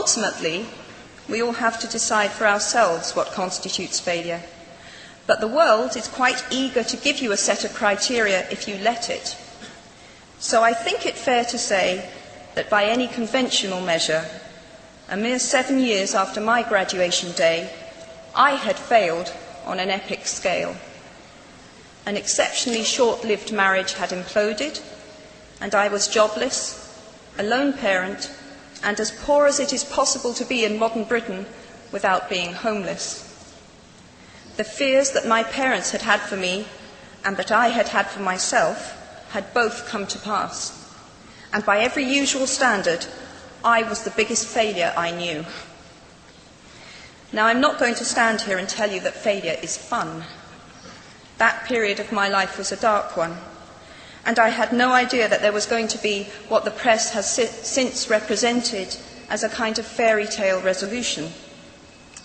Ultimately, we all have to decide for ourselves what constitutes failure. But the world is quite eager to give you a set of criteria if you let it. So I think it fair to say that by any conventional measure, a mere 7 years after my graduation day, I had failed on an epic scale. An exceptionally short-lived marriage had imploded, and I was jobless, a lone parent, and as poor as it is possible to be in modern Britain without being homeless. The fears that my parents had had for me and that I had had for myself had both come to pass. And by every usual standard, I was the biggest failure I knew. Now, I'm not going to stand here and tell you that failure is fun. That period of my life was a dark one, and I had no idea that there was going to be what the press has since represented as a kind of fairy tale resolution.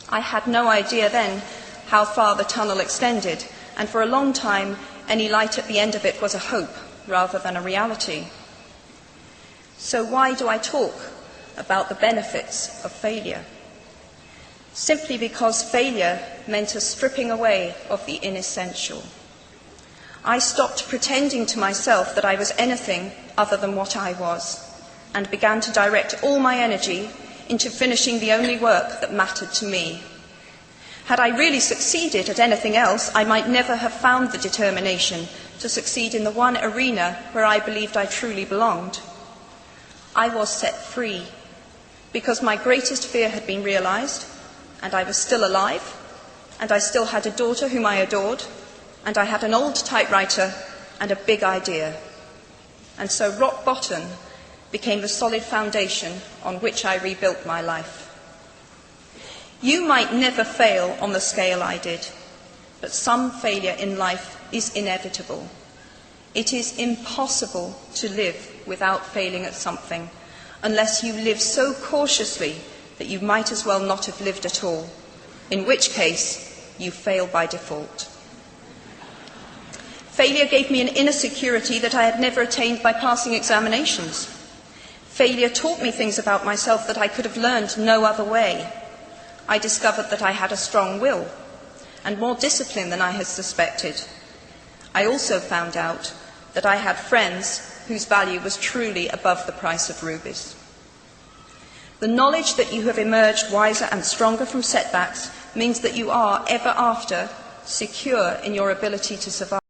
I had no idea then how far the tunnel extended, and for a long time any light at the end of it was a hope rather than a reality. So why do I talk about the benefits of failure? Simply because failure meant a stripping away of the inessential. I stopped pretending to myself that I was anything other than what I was, and began to direct all my energy into finishing the only work that mattered to me. Had I really succeeded at anything else, I might never have found the determination to succeed in the one arena where I believed I truly belonged. I was set free because my greatest fear had been realized, and I was still alive, and I still had a daughter whom I adored, and I had an old typewriter and a big idea. And so rock bottom became the solid foundation on which I rebuilt my life. You might never fail on the scale I did, but some failure in life is inevitable. It is impossible to live without failing at something, unless you live so cautiously that you might as well not have lived at all, in which case you fail by default. Failure gave me an inner security that I had never attained by passing examinations. Failure taught me things about myself that I could have learned no other way. I discovered that I had a strong will and more discipline than I had suspected. I also found out that I had friends whose value was truly above the price of rubies. The knowledge that you have emerged wiser and stronger from setbacks means that you are, ever after, secure in your ability to survive.